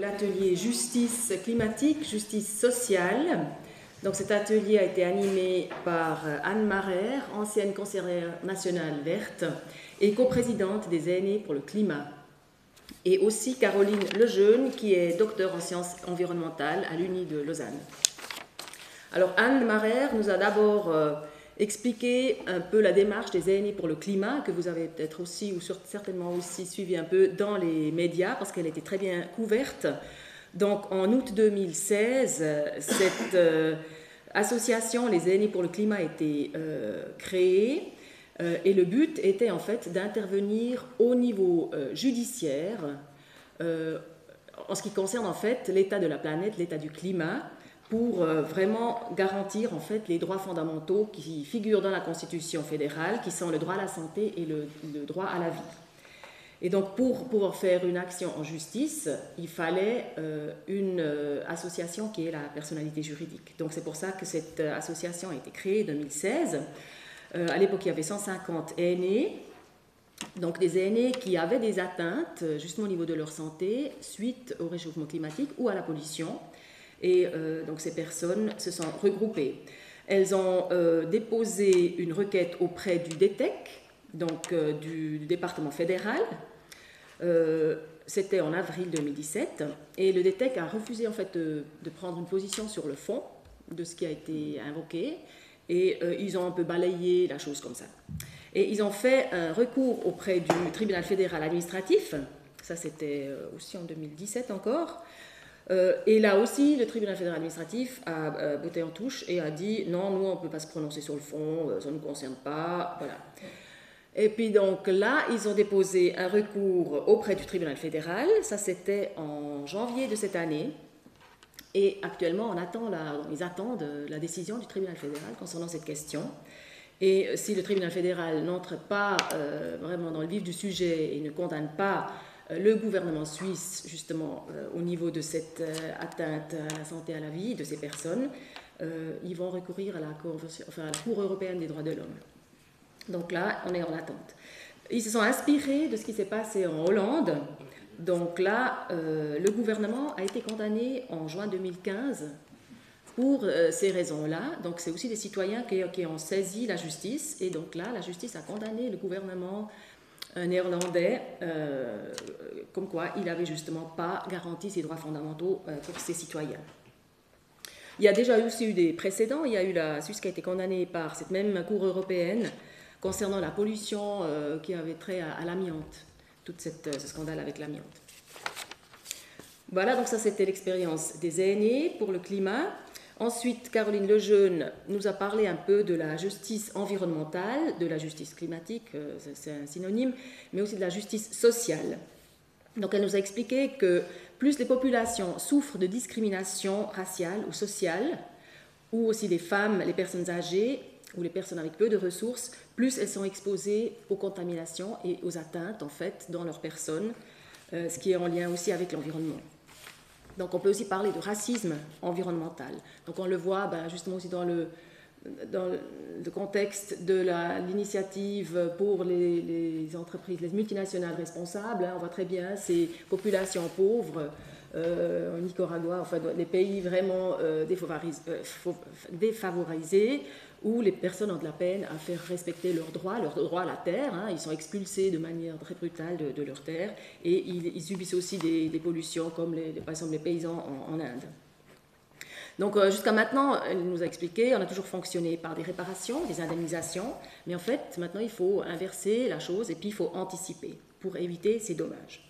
l'atelier justice climatique, justice sociale. Donc cet atelier a été animé par Anne Marère, ancienne conseillère nationale verte et coprésidente des aînés pour le climat. Et aussi Caroline Lejeune, qui est docteure en sciences environnementales à l'Uni de Lausanne. Alors Anne Marère nous a d'abord expliqué un peu la démarche des aînés pour le climat, que vous avez peut-être aussi, ou certainement aussi suivi un peu dans les médias, parce qu'elle était très bien couverte. Donc en août 2016, cette association, les aînés pour le climat, a été créée, et le but était en fait d'intervenir au niveau judiciaire en ce qui concerne en fait l'état de la planète, l'état du climat, pour vraiment garantir en fait les droits fondamentaux qui figurent dans la Constitution fédérale, qui sont le droit à la santé et le droit à la vie. Et donc pour pouvoir faire une action en justice, il fallait une association qui ait la personnalité juridique. Donc c'est pour ça que cette association a été créée en 2016. À l'époque, il y avait 150 aînés, donc des aînés qui avaient des atteintes justement au niveau de leur santé suite au réchauffement climatique ou à la pollution. Et donc ces personnes se sont regroupées. Elles ont déposé une requête auprès du DETEC, donc du département fédéral. C'était en avril 2017. Et le DETEC a refusé en fait de prendre une position sur le fond de ce qui a été invoqué. Et ils ont un peu balayé la chose comme ça. Et ils ont fait un recours auprès du tribunal fédéral administratif. Ça, c'était aussi en 2017 encore. Et là aussi, le tribunal fédéral administratif a botté en touche et a dit non, nous, on ne peut pas se prononcer sur le fond, ça ne nous concerne pas, voilà. Et puis donc là, ils ont déposé un recours auprès du tribunal fédéral, ça c'était en janvier de cette année, et actuellement, ils attendent la décision du tribunal fédéral concernant cette question. Et si le tribunal fédéral n'entre pas vraiment dans le vif du sujet et ne condamne pas le gouvernement suisse, justement, au niveau de cette atteinte à la santé, à la vie de ces personnes, ils vont recourir à la Cour européenne des droits de l'homme. Donc là, on est en attente. Ils se sont inspirés de ce qui s'est passé en Hollande. Donc là, le gouvernement a été condamné en juin 2015 pour ces raisons-là. Donc c'est aussi des citoyens qui ont saisi la justice. Et donc là, la justice a condamné le gouvernement néerlandais, comme quoi il n'avait justement pas garanti ses droits fondamentaux pour ses citoyens. Il y a déjà aussi eu des précédents. Il y a eu la Suisse qui a été condamnée par cette même Cour européenne concernant la pollution qui avait trait à l'amiante, tout ce scandale avec l'amiante. Voilà, donc ça c'était l'expérience des aînés pour le climat. Ensuite, Caroline Lejeune nous a parlé un peu de la justice environnementale, de la justice climatique, c'est un synonyme, mais aussi de la justice sociale. Donc elle nous a expliqué que plus les populations souffrent de discrimination raciale ou sociale, ou aussi les femmes, les personnes âgées ou les personnes avec peu de ressources, plus elles sont exposées aux contaminations et aux atteintes en fait dans leur personne, ce qui est en lien aussi avec l'environnement. Donc on peut aussi parler de racisme environnemental. Donc on le voit justement aussi dans le contexte de l'initiative pour les entreprises, les multinationales responsables. On voit très bien ces populations pauvres en Nicaragua, enfin les pays vraiment défavorisés, où les personnes ont de la peine à faire respecter leurs droits à la terre. Ils sont expulsés de manière très brutale de leur terre et ils subissent aussi des pollutions comme par exemple les paysans en Inde. Donc jusqu'à maintenant, elle nous a expliqué, on a toujours fonctionné par des réparations, des indemnisations, mais en fait maintenant il faut inverser la chose et puis il faut anticiper pour éviter ces dommages.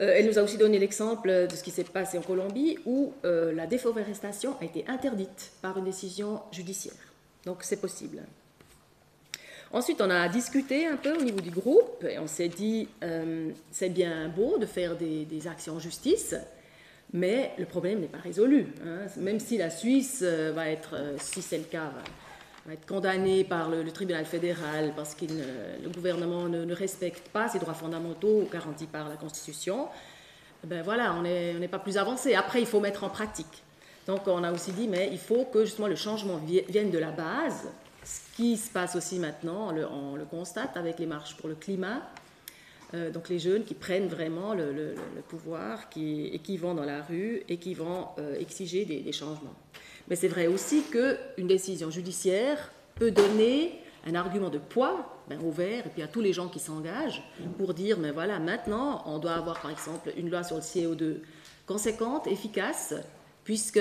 Elle nous a aussi donné l'exemple de ce qui s'est passé en Colombie où la déforestation a été interdite par une décision judiciaire. Donc c'est possible. Ensuite, on a discuté un peu au niveau du groupe et on s'est dit c'est bien beau de faire des actions en justice, mais le problème n'est pas résolu. Même si la Suisse va être, si c'est le cas, va être condamnée par le tribunal fédéral parce que le gouvernement ne respecte pas ses droits fondamentaux garantis par la Constitution, ben voilà, on n'est pas plus avancé. Après, il faut mettre en pratique. Donc, on a aussi dit, mais il faut que justement le changement vienne de la base. Ce qui se passe aussi maintenant, on le constate avec les marches pour le climat. donc les jeunes qui prennent vraiment le pouvoir et qui vont dans la rue et qui vont exiger des changements. Mais c'est vrai aussi qu'une décision judiciaire peut donner un argument de poids aux Verts et puis à tous les gens qui s'engagent pour dire, mais voilà, maintenant, on doit avoir par exemple une loi sur le CO2 conséquente, efficace, puisque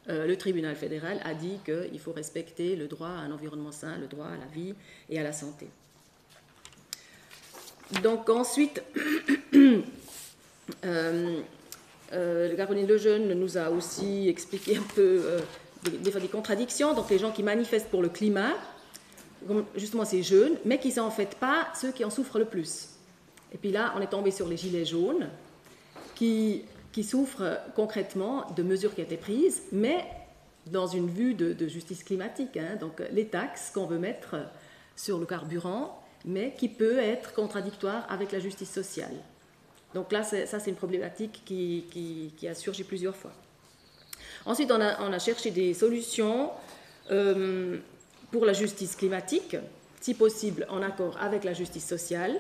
le tribunal fédéral a dit qu'il faut respecter le droit à un environnement sain, le droit à la vie et à la santé. Donc ensuite, Caroline Lejeune nous a aussi expliqué un peu des contradictions. Donc les gens qui manifestent pour le climat, justement ces jeunes, mais qui ne sont en fait pas ceux qui en souffrent le plus. Et puis là, on est tombé sur les gilets jaunes qui souffrent concrètement de mesures qui ont été prises, mais dans une vue de justice climatique. Donc les taxes qu'on veut mettre sur le carburant, mais qui peut être contradictoire avec la justice sociale. Donc là, ça c'est une problématique qui a surgi plusieurs fois. Ensuite, on a cherché des solutions pour la justice climatique, si possible en accord avec la justice sociale.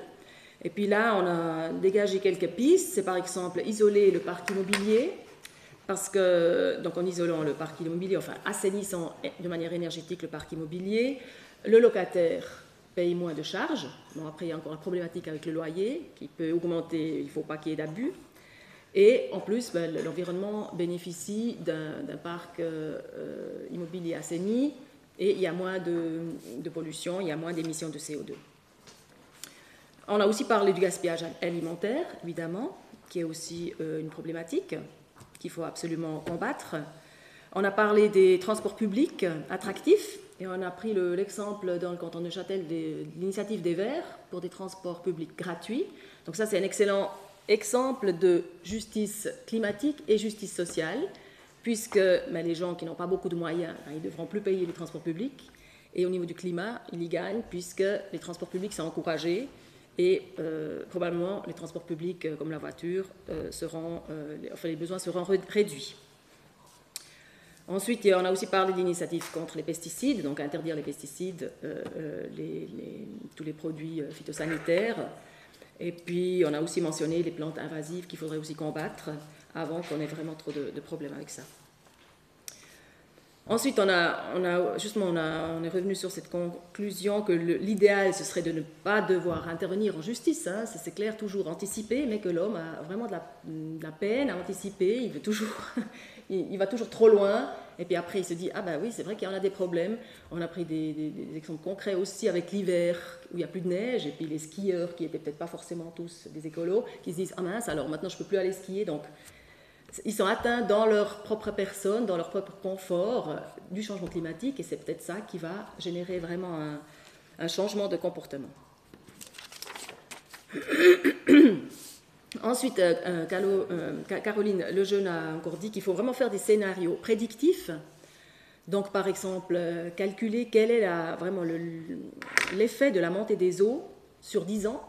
Et puis là, on a dégagé quelques pistes. C'est par exemple isoler le parc immobilier, parce que, donc en isolant le parc immobilier, enfin assainissant de manière énergétique le parc immobilier, le locataire paye moins de charges. Bon, après, il y a encore la problématique avec le loyer qui peut augmenter, il ne faut pas qu'il y ait d'abus. Et en plus, l'environnement bénéficie d'un parc immobilier assaini et il y a moins de pollution, il y a moins d'émissions de CO2. On a aussi parlé du gaspillage alimentaire, évidemment, qui est aussi une problématique qu'il faut absolument combattre. On a parlé des transports publics attractifs. Et on a pris l'exemple dans le canton de Neuchâtel de l'initiative des Verts pour des transports publics gratuits. Donc ça, c'est un excellent exemple de justice climatique et justice sociale, puisque les gens qui n'ont pas beaucoup de moyens, ils ne devront plus payer les transports publics. Et au niveau du climat, ils y gagnent, puisque les transports publics sont encouragés et probablement les transports publics comme la voiture, les besoins seront réduits. Ensuite, on a aussi parlé d'initiatives contre les pesticides, donc interdire les pesticides, tous les produits phytosanitaires. Et puis, on a aussi mentionné les plantes invasives qu'il faudrait aussi combattre avant qu'on ait vraiment trop de problèmes avec ça. Ensuite, on est revenu sur cette conclusion que l'idéal, ce serait de ne pas devoir intervenir en justice. Ça, c'est clair, toujours anticiper, mais que l'homme a vraiment de la peine à anticiper. Il va toujours trop loin. Et puis après, il se dit, ah ben oui, c'est vrai qu'il y en a des problèmes. On a pris des exemples concrets aussi avec l'hiver, où il n'y a plus de neige, et puis les skieurs, qui n'étaient peut-être pas forcément tous des écolos, qui se disent, ah mince, alors maintenant je ne peux plus aller skier. Donc, ils sont atteints dans leur propre personne, dans leur propre confort du changement climatique, et c'est peut-être ça qui va générer vraiment un changement de comportement. Ensuite, Caroline Lejeune a encore dit qu'il faut vraiment faire des scénarios prédictifs. Donc, par exemple, calculer quel est vraiment l'effet de la montée des eaux sur 10 ans,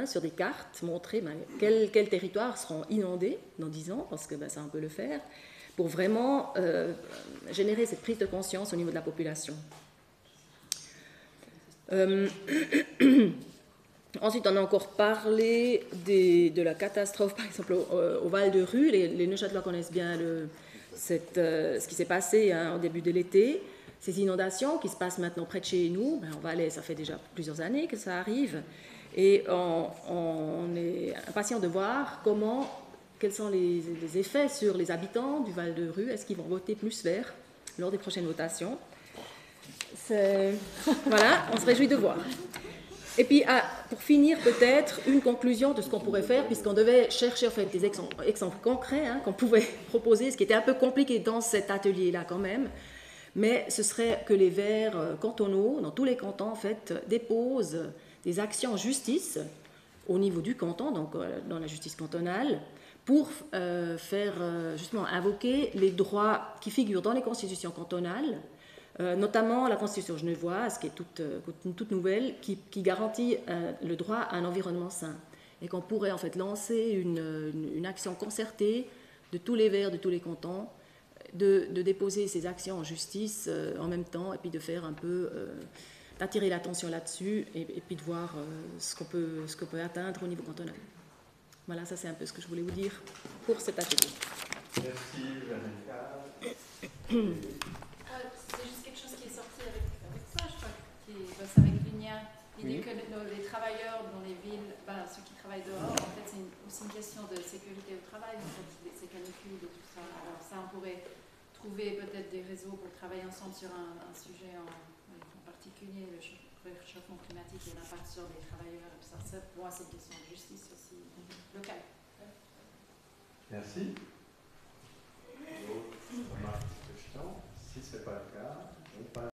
sur des cartes, montrer quels territoires seront inondés dans 10 ans, parce que ça, on peut le faire, pour vraiment générer cette prise de conscience au niveau de la population. Ensuite, on a encore parlé de la catastrophe, par exemple, au Val de Rue. Les Neuchâtelois connaissent bien ce qui s'est passé au début de l'été. Ces inondations qui se passent maintenant près de chez nous, en Valais, ça fait déjà plusieurs années que ça arrive. Et on est impatient de voir quels sont les effets sur les habitants du Val de Rue. Est-ce qu'ils vont voter plus vert lors des prochaines votations? Voilà, on se réjouit de voir. Et puis, pour finir, peut-être une conclusion de ce qu'on pourrait faire, puisqu'on devait chercher en fait, des exemples concrets qu'on pouvait proposer, ce qui était un peu compliqué dans cet atelier-là quand même. Mais ce serait que les Verts cantonaux, dans tous les cantons, en fait, déposent des actions en justice au niveau du canton, donc dans la justice cantonale, pour faire justement invoquer les droits qui figurent dans les constitutions cantonales, notamment la constitution genevoise, qui est toute nouvelle, qui garantit le droit à un environnement sain. Et qu'on pourrait en fait lancer une action concertée de tous les Verts, de tous les cantons, de déposer ces actions en justice en même temps, et puis de faire un peu d'attirer l'attention là-dessus et puis de voir ce qu'on peut atteindre au niveau cantonal. Voilà, ça c'est un peu ce que je voulais vous dire pour cet atelier. Merci, Véronica. C'est juste quelque chose qui est sorti avec ça, je crois, qui bosse avec l'UNIA. L'idée que les travailleurs dans les villes, ceux qui travaillent dehors, en fait, c'est aussi une question de sécurité au travail, en fait, ces canicules et tout ça. Alors ça, on pourrait trouver peut-être des réseaux pour travailler ensemble sur un sujet en particulier, le réchauffement climatique et l'impact sur les travailleurs. Ça, pour moi, c'est une question de justice aussi locale. Merci. D'autres remarques, questions? Si ce n'est pas le cas, on passe.